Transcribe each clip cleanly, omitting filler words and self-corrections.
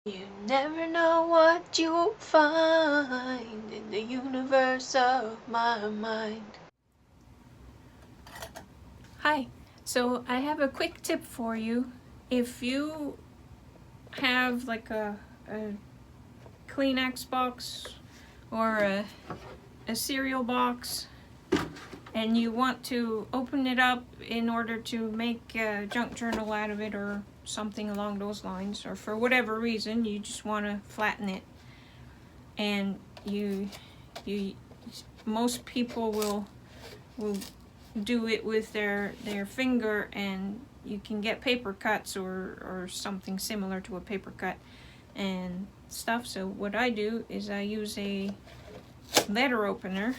You never know what you'll find in the universe of my mind. Hi, so I have a quick tip for you. If you have like a Kleenex box or a cereal box and you want to open it up in order to make a junk journal out of it or something along those lines, or for whatever reason you just want to flatten it, and you most people will do it with their finger, and you can get paper cuts or something similar to a paper cut and stuff. So what I do is I use a letter opener,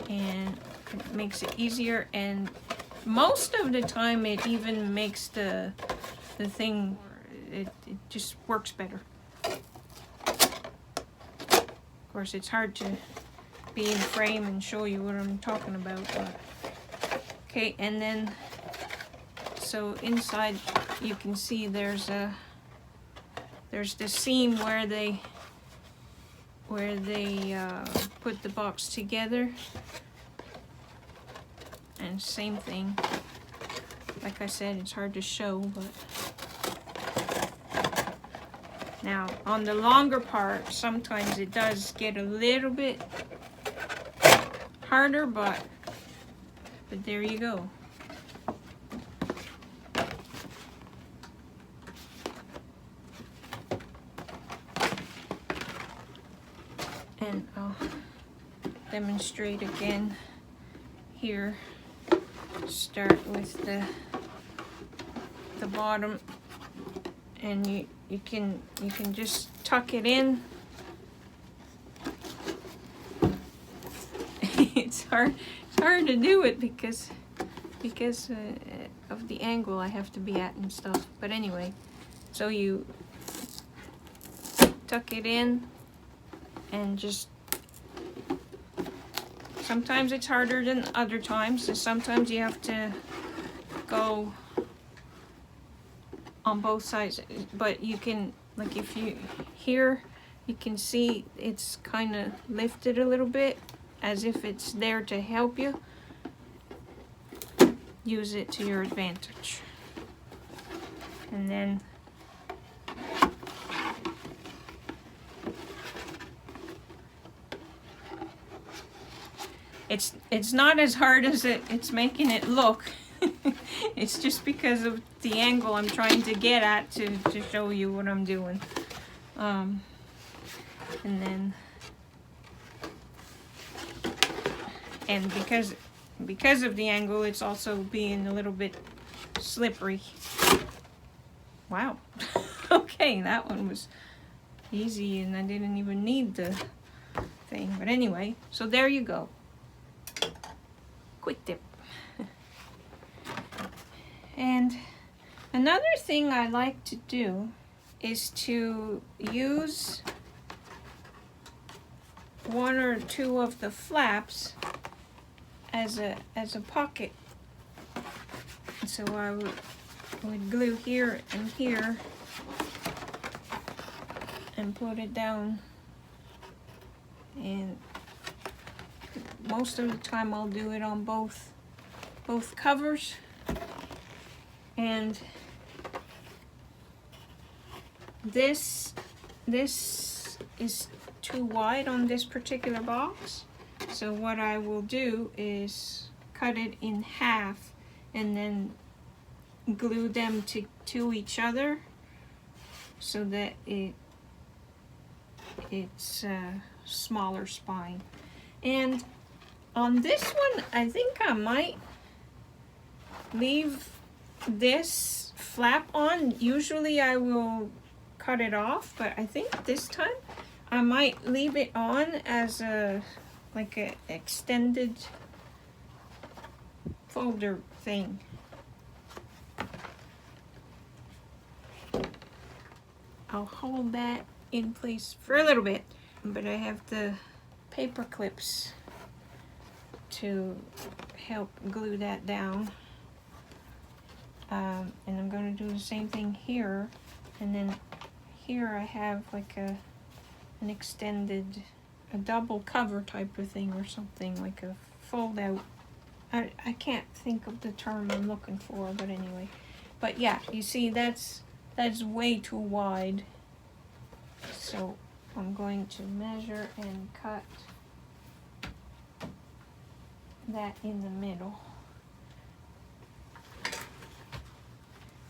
and it makes it easier, and most of the time it even makes the thing, it just works better. Of course, it's hard to be in frame and show you what I'm talking about, but okay. And then so inside you can see there's the seam where they put the box together, and same thing, like I said, it's hard to show, but now on the longer part sometimes it does get a little bit harder, but there you go. And I'll demonstrate again here. Start with the bottom, and you can just tuck it in. It's hard to do it because of the angle I have to be at and stuff, but anyway, so you tuck it in, and just sometimes it's harder than other times, and sometimes you have to go on both sides, but you can, like if you here you can see it's kind of lifted a little bit as if it's there to help you. Use it to your advantage. And then it's not as hard as it's making it look. It's just because of the angle I'm trying to get at to show you what I'm doing. And then because of the angle, it's also being a little bit slippery. Wow. Okay, that one was easy and I didn't even need the thing. But anyway, so there you go. Quick tip. And another thing I like to do is to use one or two of the flaps as a pocket. So I would glue here and here and put it down, and most of the time I'll do it on both covers. And this is too wide on this particular box, so what I will do is cut it in half and then glue them to each other so that it's a smaller spine. And on this one I think I might leave this flap on. Usually I will cut it off, but I think this time I might leave it on as like a extended folder thing. I'll hold that in place for a little bit, but I have the paper clips to help glue that down. And I'm going to do the same thing here, and then here I have like an extended, a double cover type of thing or something, like a fold out. I can't think of the term I'm looking for, but anyway. But yeah, you see that's way too wide. So I'm going to measure and cut that in the middle.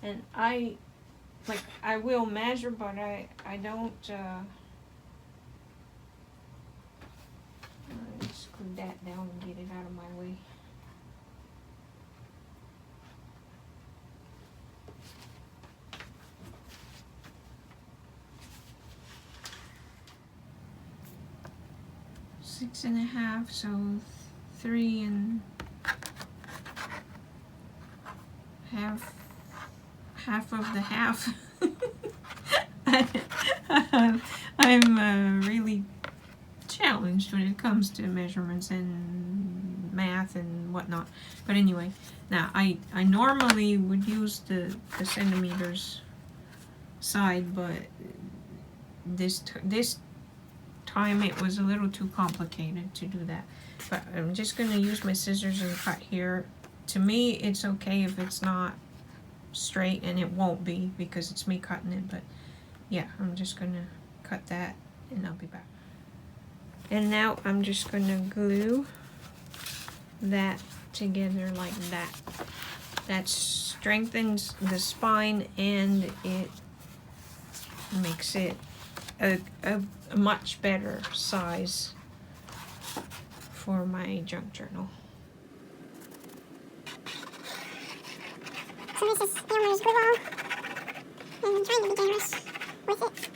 And I will measure, but I don't screw that down and get it out of my way. Six and a half, so 3 and half of the half. I'm really challenged when it comes to measurements and math and whatnot. But anyway, now I normally would use the centimeters side, but this time it was a little too complicated to do that. But I'm just going to use my scissors and cut here. To me, it's okay if it's not straight, and it won't be because it's me cutting it, but yeah, I'm just going to cut that and I'll be back. And now I'm just going to glue that together like that. That strengthens the spine and it makes it a much better size for my junk journal. So this is the owner's glue ball, and I'm trying to be generous with it.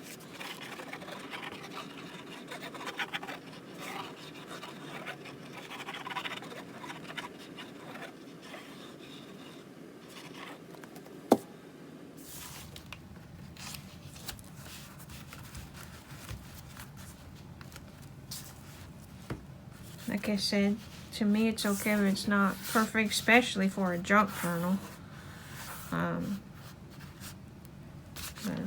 Like I said, to me it's okay if it's not perfect, especially for a junk journal.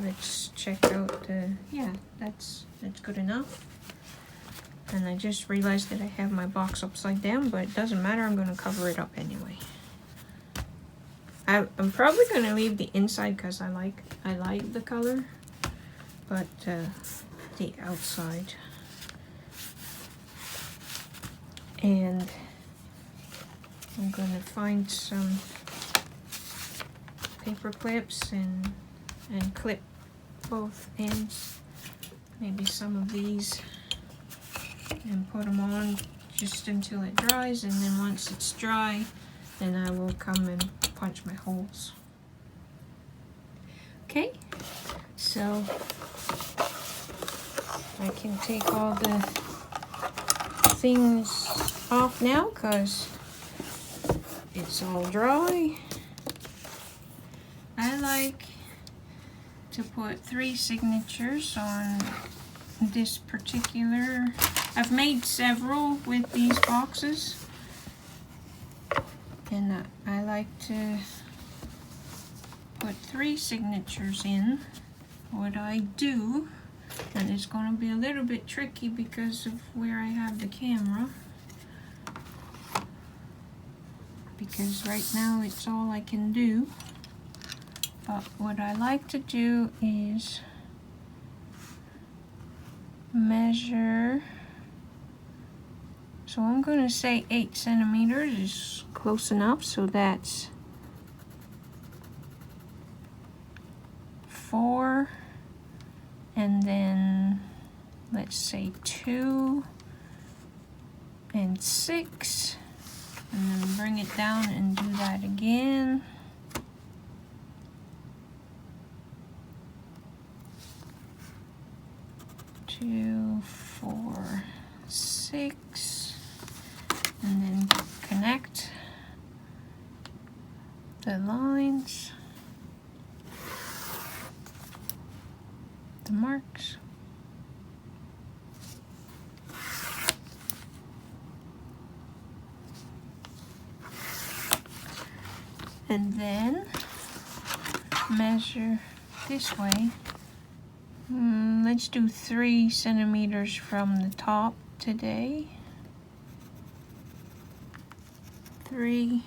Let's check out yeah, that's good enough. And I just realized that I have my box upside down, but it doesn't matter, I'm going to cover it up anyway. I'm probably going to leave the inside because I like the color, but the outside. And I'm going to find some paper clips and clip both ends, maybe some of these, and put them on just until it dries, and then once it's dry, then I will come and punch my holes. Okay, so I can take all the things off now because it's all dry. I like to put 3 signatures on this particular. I've made several with these boxes, and I like to put 3 signatures in. What I do, and it's going to be a little bit tricky because of where I have the camera, because right now it's all I can do. But what I like to do is measure. So I'm going to say 8 centimeters is close enough, so that's 4, and then let's say 2 and 6, and then bring it down and do that again. 2, 4, 6, and then connect the lines, the marks. And then measure this way. Let's do 3 centimeters from the top today. 3.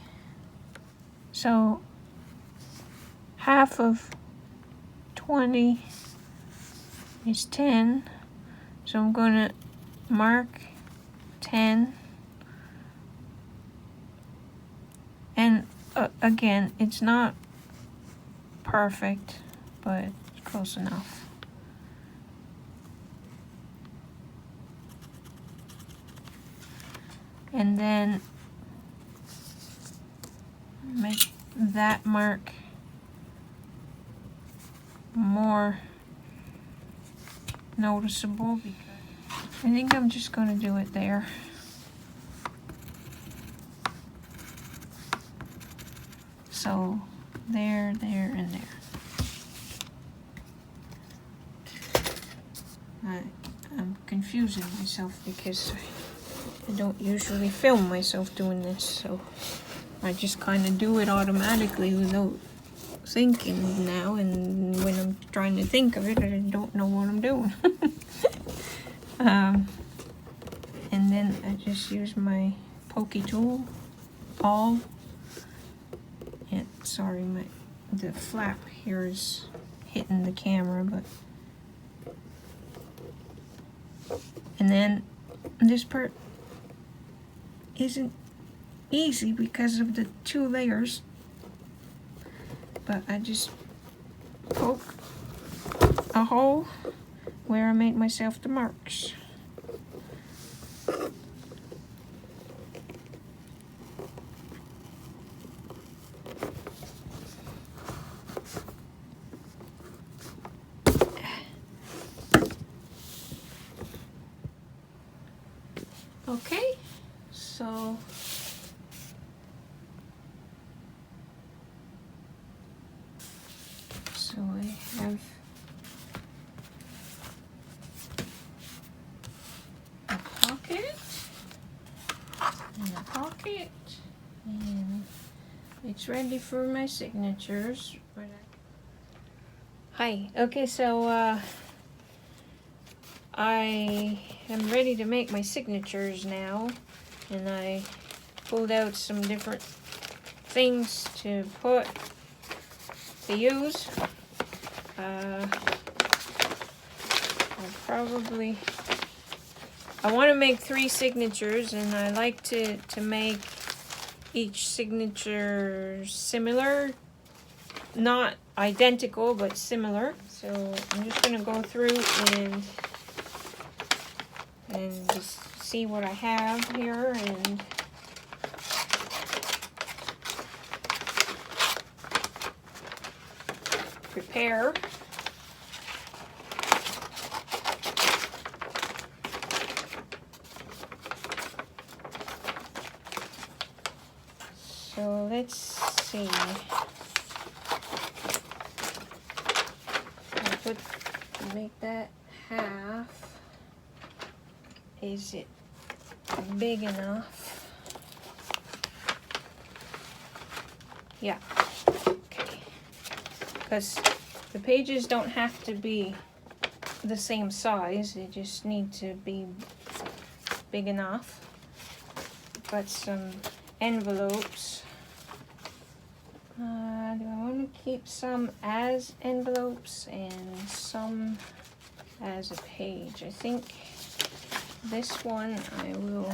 So half of 20 is 10. So I'm going to mark 10. And again, it's not perfect, but it's close enough. And then make that mark more noticeable, because I think I'm just going to do it there. So there, and there. I'm confusing myself because I don't usually film myself doing this, so I just kind of do it automatically without thinking now, and when I'm trying to think of it, I don't know what I'm doing. And then I just use my pokey tool, and sorry, the flap here is hitting the camera, but and then this part isn't easy because of the 2 layers, but I just poke a hole where I made myself the marks. Okay, so I have a pocket and a pocket, and it's ready for my signatures. Hi, okay, so I am ready to make my signatures now, and I pulled out some different things to use. I want to make 3 signatures, and I like to make each signature similar, not identical, but similar. So I'm just going to go through and just see what I have here and prepare. So let's see. Make that half. Is it big enough? Yeah. Okay. Because the pages don't have to be the same size. They just need to be big enough. Got some envelopes. Do I want to keep some as envelopes and some as a page? I think this one I will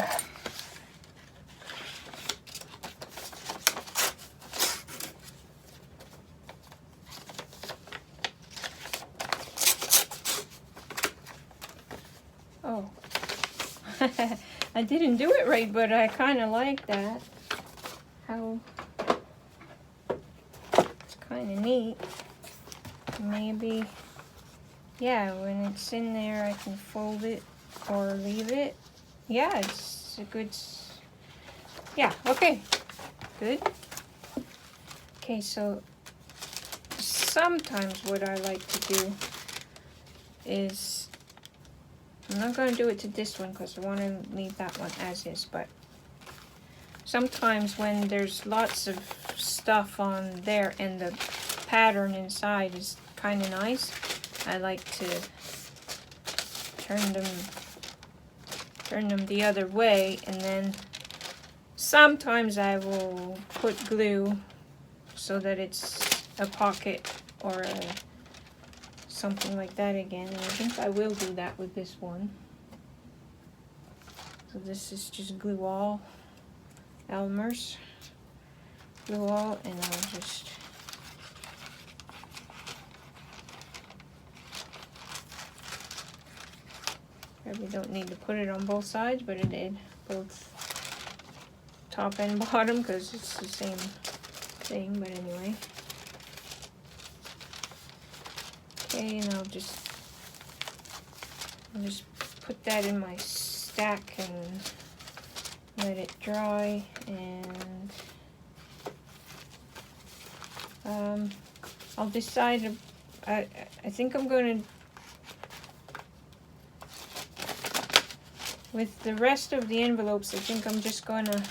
I didn't do it right, but I kind of like that. How it's kind of neat. Maybe, yeah, when it's in there I can fold it or leave it. Yeah, it's a good, yeah, okay, good. Okay, so sometimes what I like to do is, I'm not going to do it to this one because I want to leave that one as is, but sometimes when there's lots of stuff on there and the pattern inside is kind of nice. I like to turn them the other way, and then sometimes I will put glue so that it's a pocket or something like that again. And I think I will do that with this one. So this is just Glue All, Elmer's Glue All, and I'll just probably don't need to put it on both sides, but it did, both top and bottom, because it's the same thing. But anyway, okay, and I'll just put that in my stack and let it dry. And I'll decide. I think I'm going to, with the rest of the envelopes, I think I'm just going to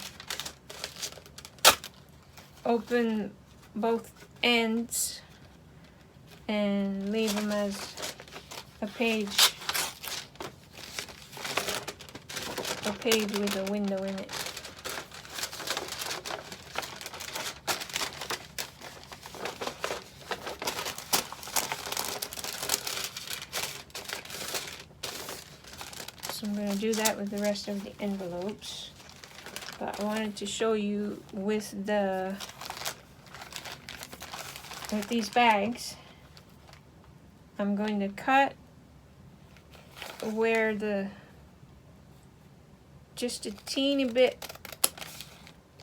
open both ends and leave them as a page with a window in it. So I'm going to do that with the rest of the envelopes. But I wanted to show you with these bags, I'm going to cut where just a teeny bit,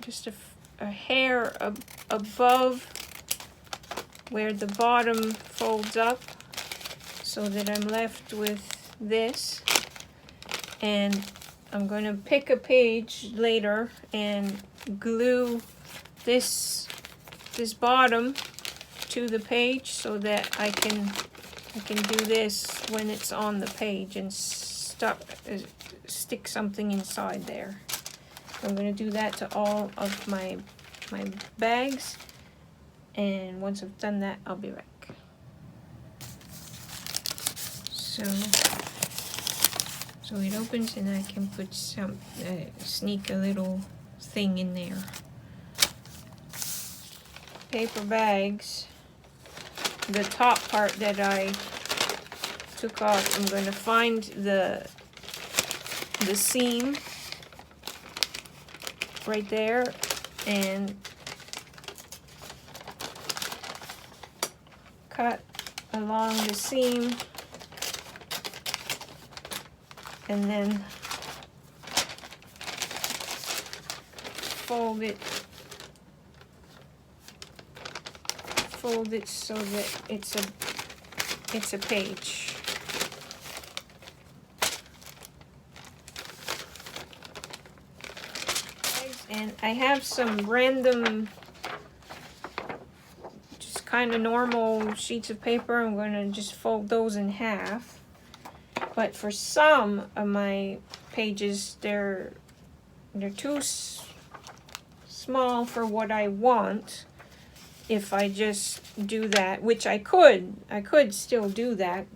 just a hair above where the bottom folds up, so that I'm left with this. And I'm going to pick a page later and glue this bottom to the page, so that I can do this when it's on the page and stick something inside there. So I'm going to do that to all of my bags, and once I've done that, I'll be back. So it opens, and I can put some sneak a little thing in there. Paper bags, the top part that I took off, I'm going to find the seam right there and cut along the seam, and then fold it so that it's a page. And I have some random, just kind of normal sheets of paper. I'm going to just fold those in half. But for some of my pages, they're too small for what I want. If I just do that, which I could still do that.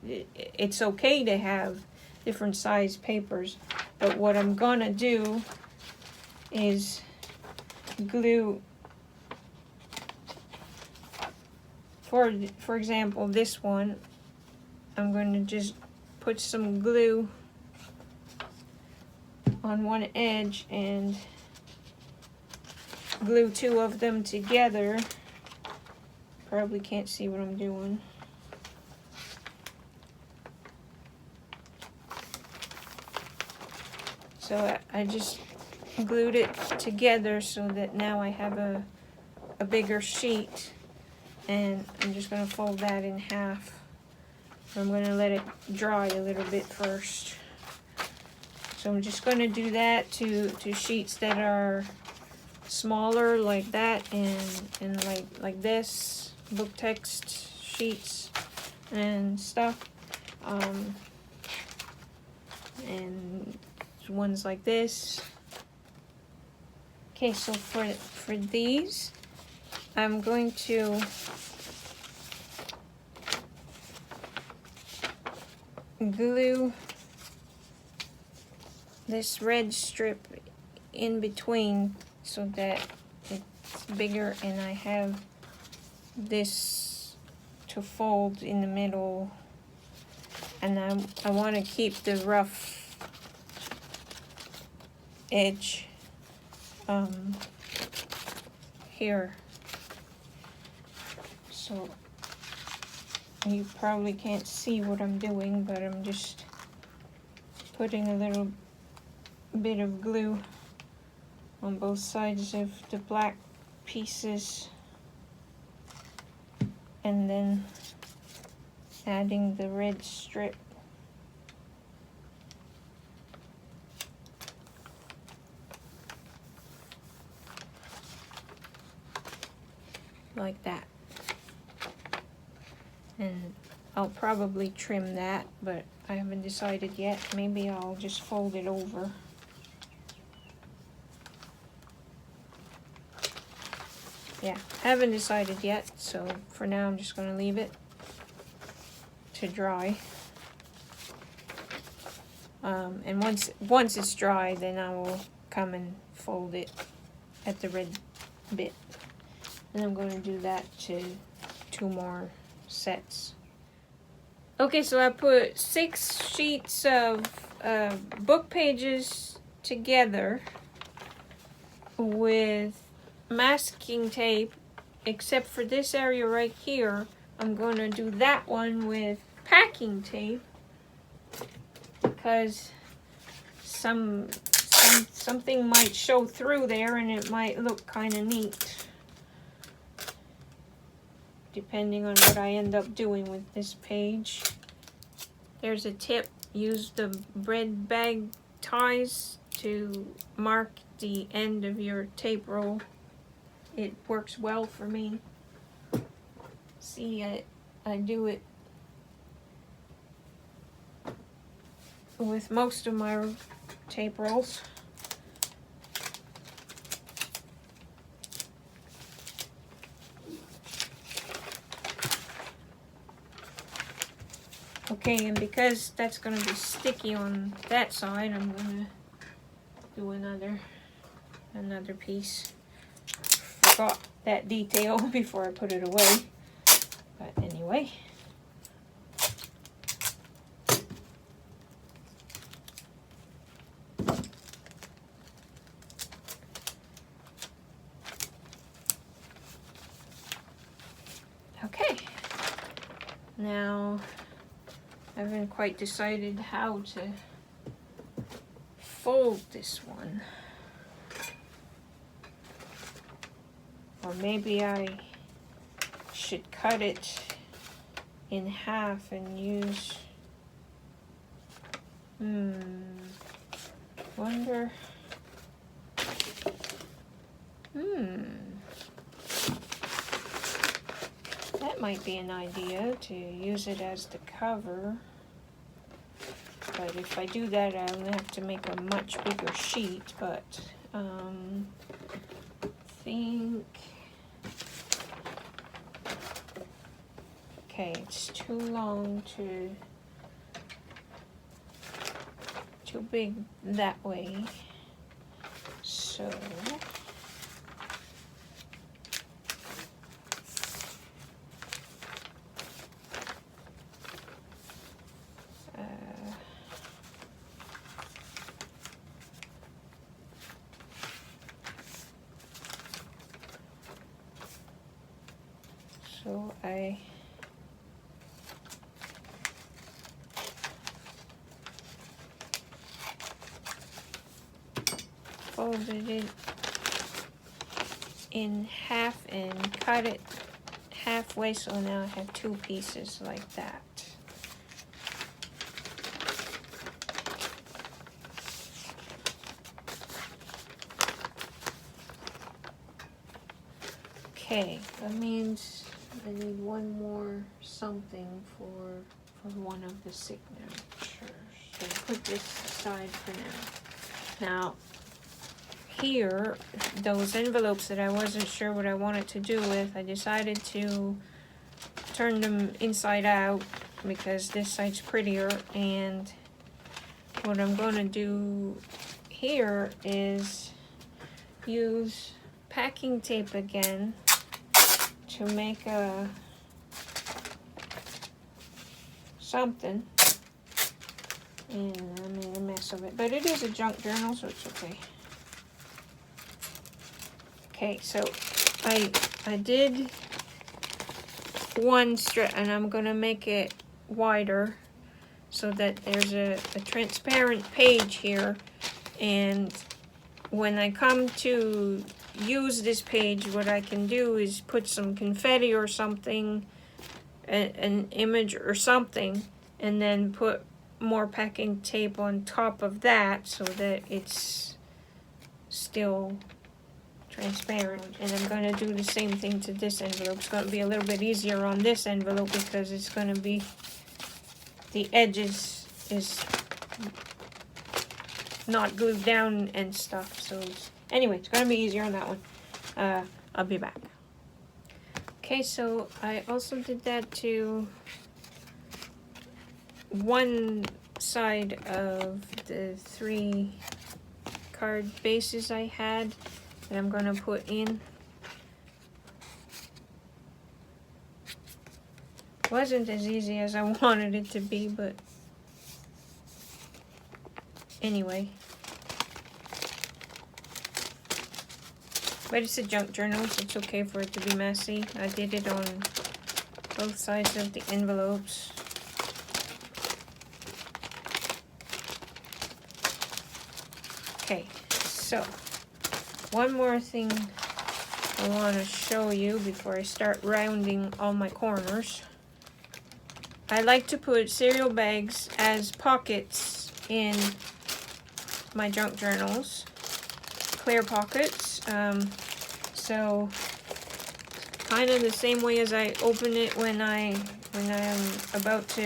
It's okay to have different size papers, but what I'm gonna do is glue, for example, this one, I'm going to just put some glue on one edge and glue two of them together. Probably can't see what I'm doing. So I just glued it together so that now I have a bigger sheet, and I'm just going to fold that in half. I'm going to let it dry a little bit first. So I'm just going to do that to sheets that are smaller, like that, and like this, book text sheets and stuff, and ones like this. Okay, so for these, I'm going to glue this red strip in between so that it's bigger, and I have this to fold in the middle, and I want to keep the rough edge here, so you probably can't see what I'm doing, but I'm just putting a little bit of glue on both sides of the black pieces, and then adding the red strip. Like that. And I'll probably trim that, but I haven't decided yet. Maybe I'll just fold it over. Yeah, I haven't decided yet, so for now I'm just gonna leave it to dry. And once it's dry, then I will come and fold it at the red bit. And I'm going to do that to 2 more sets. Okay, so I put 6 sheets of book pages together with masking tape, except for this area right here. I'm going to do that one with packing tape because something might show through there and it might look kind of neat, depending on what I end up doing with this page. There's a tip: use the bread bag ties to mark the end of your tape roll. It works well for me. See, I do it with most of my tape rolls. Okay, and because that's going to be sticky on that side, I'm going to do another piece. Forgot that detail before I put it away. But anyway. Okay. Now, I haven't quite decided how to fold this one. Or maybe I should cut it in half and use... Wonder... That might be an idea, to use it as the cover. But if I do that, I'll have to make a much bigger sheet, but think... Okay, it's too long to... too big that way. So... So I folded it in half and cut it halfway, so now I have 2 pieces like that. Okay, that means I need one more something for one of the signatures. So put this aside for now. Now, here, those envelopes that I wasn't sure what I wanted to do with, I decided to turn them inside out because this side's prettier. And what I'm going to do here is use packing tape again to make a something. And I made a mess of it, but it is a junk journal, so it's okay. Okay, so I did one strip, and I'm gonna make it wider so that there's a transparent page here. And when I come to use this page, what I can do is put some confetti or something, an image or something, and then put more packing tape on top of that so that it's still transparent. And I'm going to do the same thing to this envelope. It's going to be a little bit easier on this envelope because it's going to be, the edges is not glued down and stuff. So anyway, it's going to be easier on that one. I'll be back. Okay, so I also did that to one side of the 3 card bases I had that I'm going to put in. Wasn't as easy as I wanted it to be, but anyway. But it's a junk journal, so it's okay for it to be messy. I did it on both sides of the envelopes. Okay, so one more thing I want to show you before I start rounding all my corners. I like to put cereal bags as pockets in my junk journals, clear pockets. So kind of the same way as I open it when I'm about to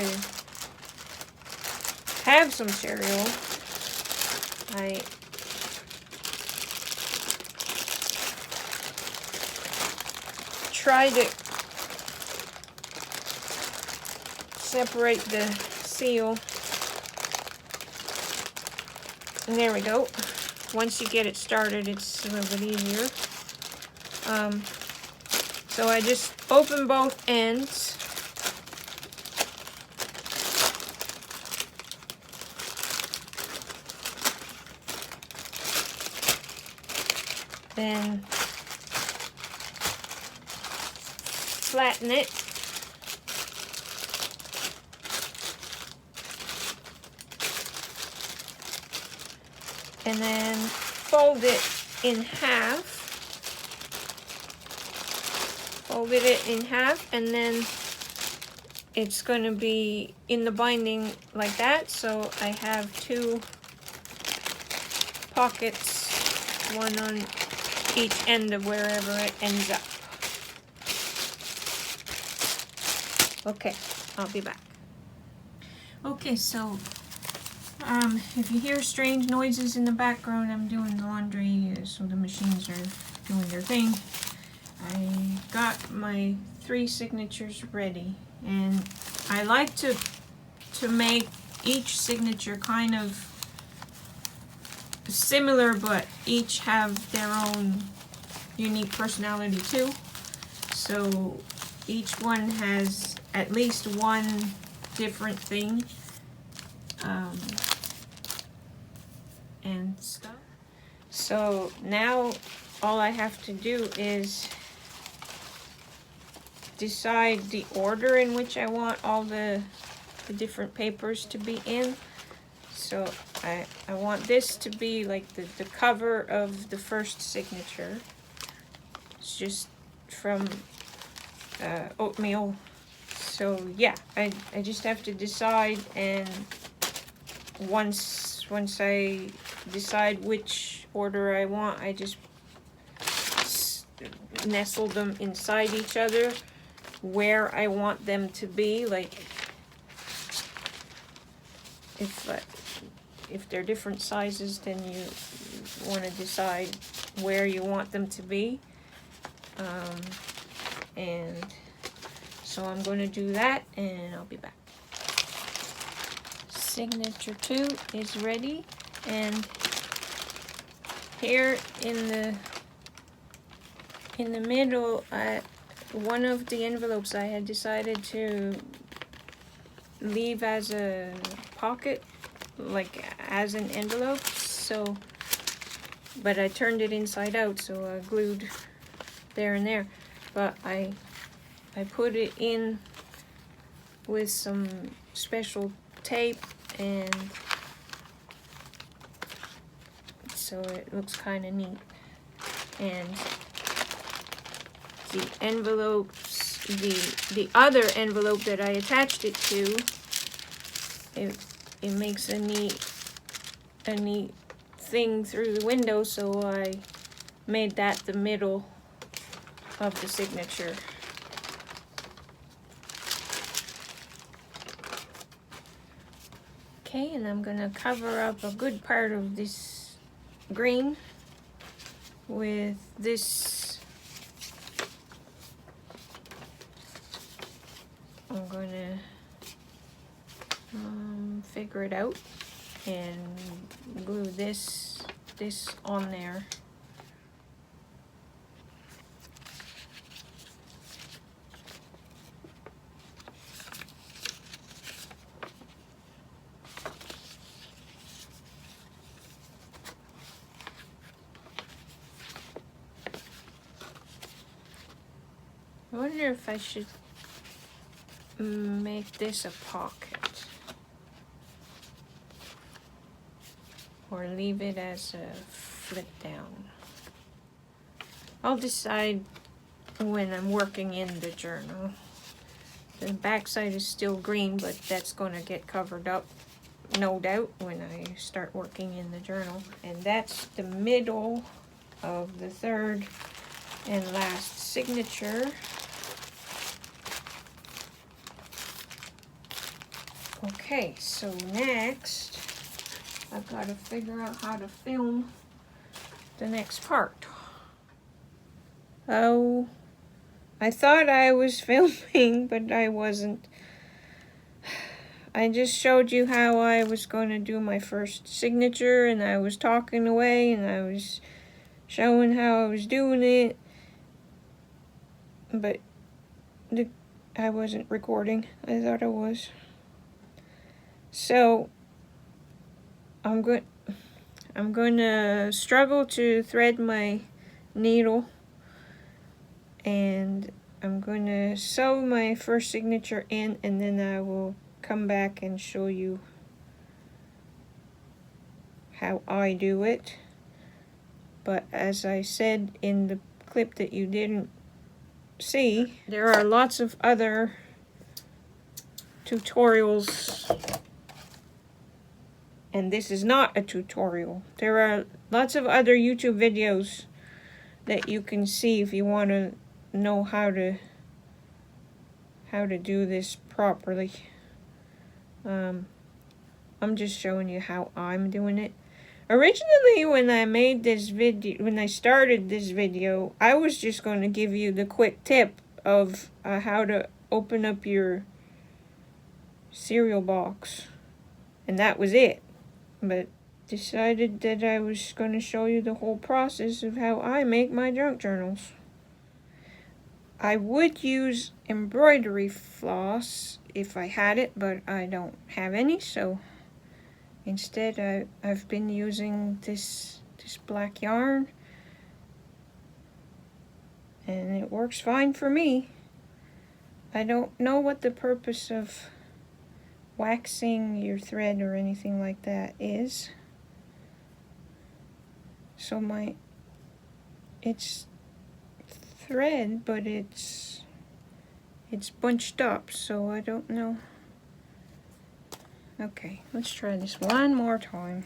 have some cereal. I try to separate the seal. And there we go. Once you get it started, it's a little bit easier. So I just open both ends. Then flatten it. And then fold it in half. Folded it in half, and then it's going to be in the binding like that. So I have 2 pockets, one on each end of wherever it ends up. Okay, I'll be back. Okay, so if you hear strange noises in the background, I'm doing the laundry, so the machines are doing their thing. I got my 3 signatures ready, and I like to make each signature kind of similar, but each have their own unique personality too. So each one has at least one different thing and stuff. So now all I have to do is decide the order in which I want all the different papers to be in. So I want this to be like the cover of the first signature. It's just from oatmeal. So yeah, I just have to decide, and once I decide which order I want, I just nestle them inside each other where I want them to be. Like if they're different sizes, then you want to decide where you want them to be. And so I'm going to do that, and I'll be back. signature 2 is ready, and here in the middle, one of the envelopes I had decided to leave as a pocket, like as an envelope, so but I turned it inside out, so I glued there and there, but I put it in with some special tape, and so it looks kind of neat. And the envelopes, the other envelope that I attached it to, it makes a neat thing through the window, so I made that the middle of the signature. Okay, and I'm gonna cover up a good part of this green with this. I'm gonna figure it out and glue this on there. I wonder if I should make this a pocket or leave it as a flip down. I'll decide when I'm working in the journal. The back side is still green, but that's going to get covered up, no doubt, when I start working in the journal. And that's the middle of the third and last signature. Okay, so next I've got to figure out how to film the next part. Oh, I thought I was filming, but I wasn't. I just showed you how I was going to do my first signature, and I was talking away, and I was showing how I was doing it, but I wasn't recording. I thought I was. So I'm going to struggle to thread my needle, and I'm going to sew my first signature in, and then I will come back and show you how I do it. But as I said in the clip that you didn't see, there are lots of other tutorials, and this is not a tutorial. There are lots of other YouTube videos that you can see if you want to know how to do this properly. I'm just showing you how I'm doing it. Originally, when I made this video, when I started this video, I was just going to give you the quick tip of how to open up your cereal box, and that was it. But decided that I was going to show you the whole process of how I make my junk journals. I would use embroidery floss if I had it, but I don't have any, so instead I've been using this black yarn, and it works fine for me. I don't know what the purpose of waxing your thread or anything like that is. So it's thread, but it's bunched up, so I don't know. Okay, let's try this one more time.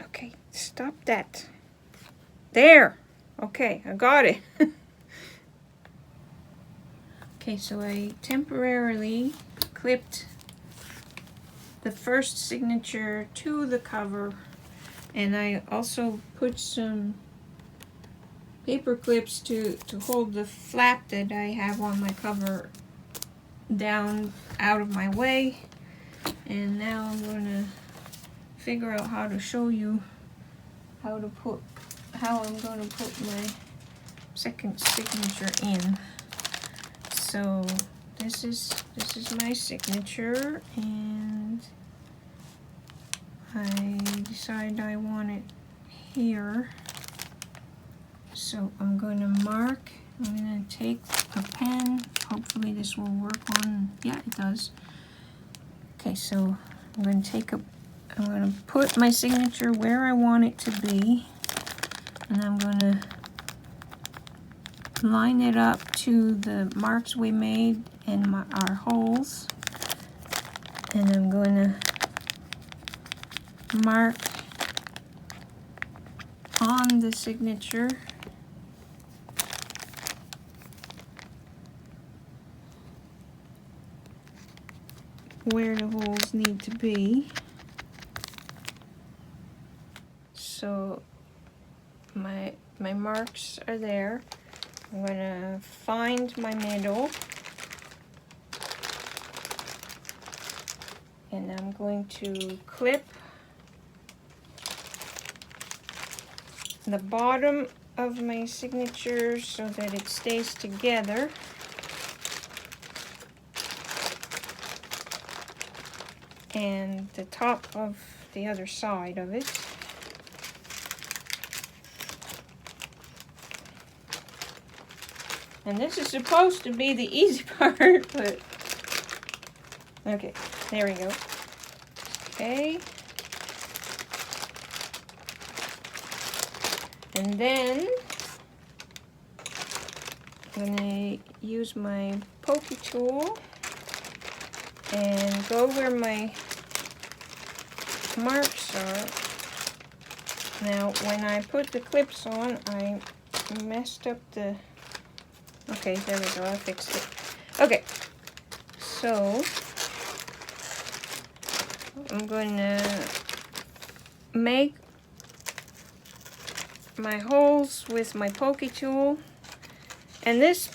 Okay, stop that. There! Okay, I got it. Okay, so I temporarily clipped the first signature to the cover, and I also put some paper clips to hold the flap that I have on my cover down out of my way. And now I'm gonna figure out how to show you how I'm gonna put my second signature in. So this is my signature, and I decided I want it here. So I'm going to mark. I'm going to take a pen. Hopefully this will work on. Yeah, it does. Okay, so I'm going to put my signature where I want it to be, and I'm going to line it up to the marks we made in our holes, and I'm going to mark on the signature where the holes need to be. So my marks are there. I'm gonna find my middle, and I'm going to clip the bottom of my signature so that it stays together. And the top of the other side of it. And this is supposed to be the easy part, but okay, there we go. Okay. And then I'm gonna use my pokey tool and go where my marks are. Now, when I put the clips on, I messed up the... Okay, there we go, I fixed it. Okay, so I'm going to make my holes with my pokey tool. And this,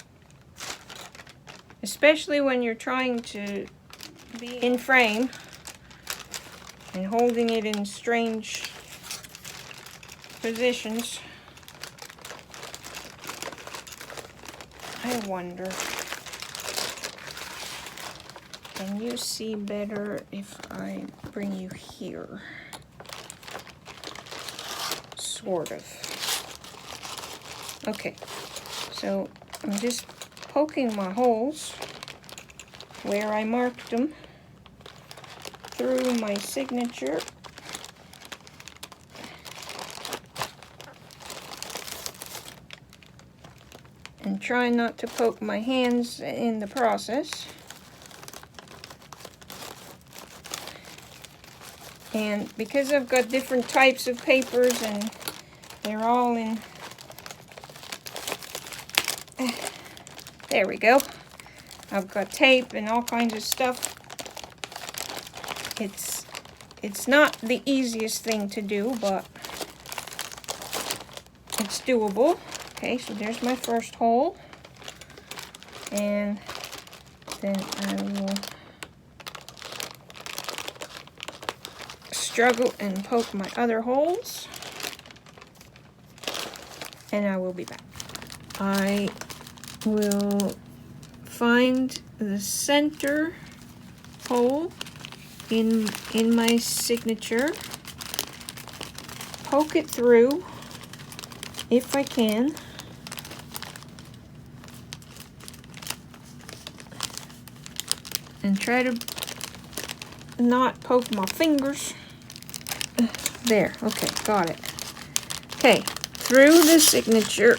especially when you're trying to be in frame and holding it in strange positions, I wonder, can you see better if I bring you here? Sort of. Okay, so I'm just poking my holes where I marked them through my signature. And try not to poke my hands in the process. And because I've got different types of papers and they're all in... There we go. I've got tape and all kinds of stuff. It's not the easiest thing to do, but it's doable. Okay, so there's my first hole, and then I will struggle and poke my other holes, and I will be back. I will find the center hole in my signature, poke it through if I can, and try to not poke my fingers. There, okay, got it. Okay, through the signature.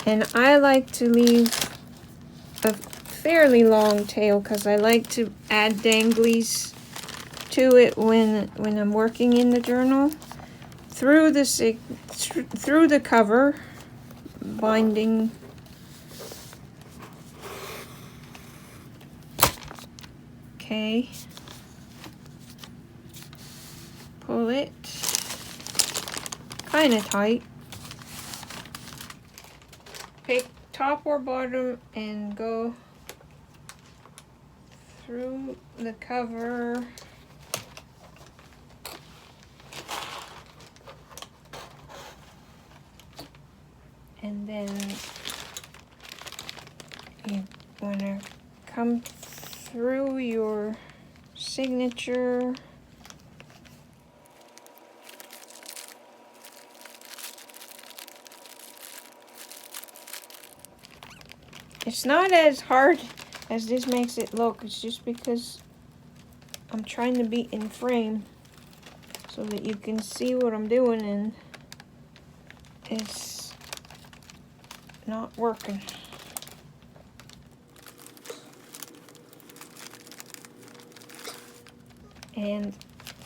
And I like to leave a fairly long tail because I like to add danglies to it when I'm working in the journal. Through the cover binding Okay. Pull it. Kind of tight. Pick top or bottom and go through the cover. And then you want to come through your signature. It's not as hard as this makes it look. It's just because I'm trying to be in frame so that you can see what I'm doing, and it's not working. And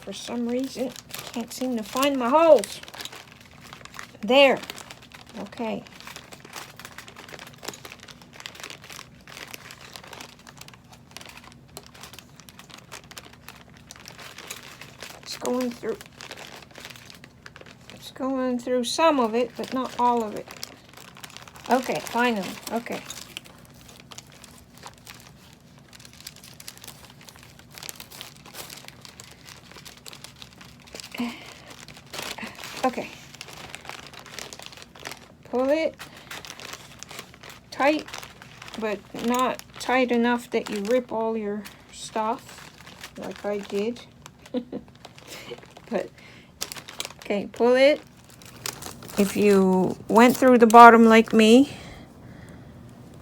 for some reason, can't seem to find my holes. There. Okay. It's going through some of it, but not all of it. Okay, finally. Okay. Okay. Pull it tight, but not tight enough that you rip all your stuff, like I did. But, okay, pull it. If you went through the bottom like me,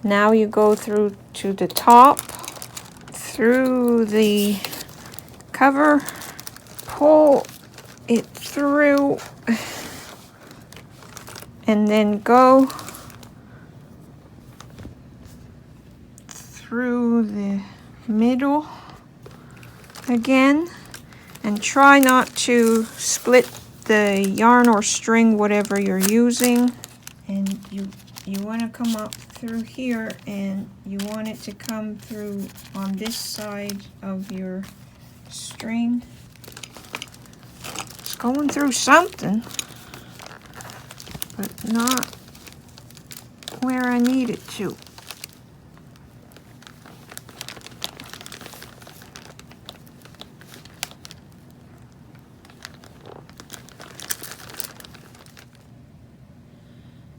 now you go through to the top, through the cover, pull it through, and then go through the middle again, and try not to split the yarn or string, whatever you're using. And you want to come up through here, and you want it to come through on this side of your string. It's going through something, but not where I need it to.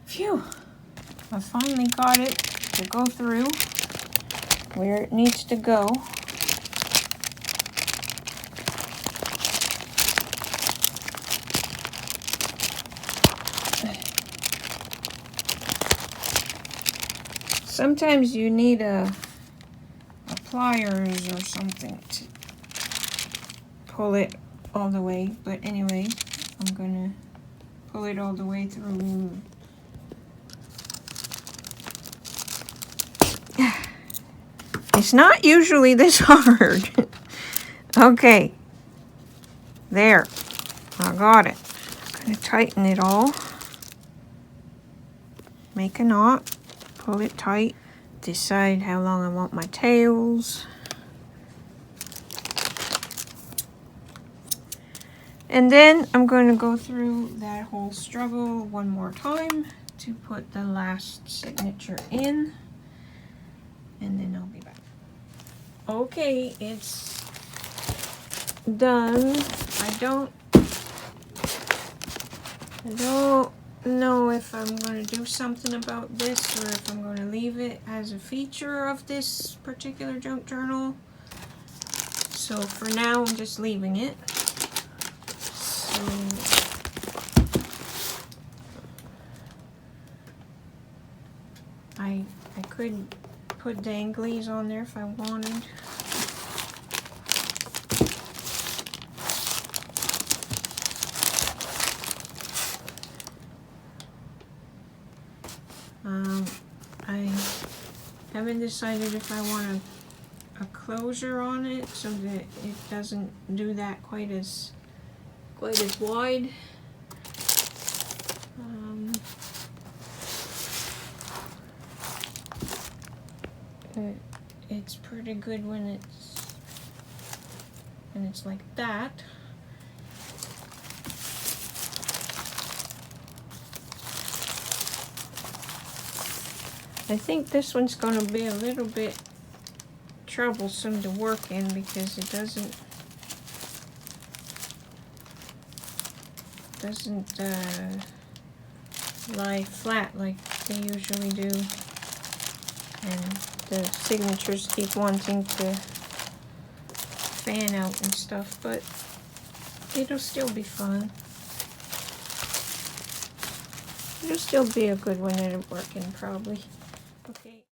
Phew! I finally got it to go through where it needs to go. Sometimes you need a pliers or something to pull it all the way, but anyway, I'm gonna pull it all the way through. It's not usually this hard. Okay, there, I got it. I'm gonna tighten it all. Make a knot, pull it tight, decide how long I want my tails. And then I'm going to go through that whole struggle one more time to put the last signature in, and then I'll be back. Okay, it's done. I don't know if I'm going to do something about this or if I'm going to leave it as a feature of this particular junk journal. So for now, I'm just leaving it. So I could put danglies on there if I wanted. I haven't decided if I want a closure on it so that it doesn't do that quite as wide. It's pretty good when it's and it's like that. I think this one's going to be a little bit troublesome to work in because it doesn't lie flat like they usually do, and the signatures keep wanting to fan out and stuff, but it'll still be fun. It'll still be a good one at working probably. Okay.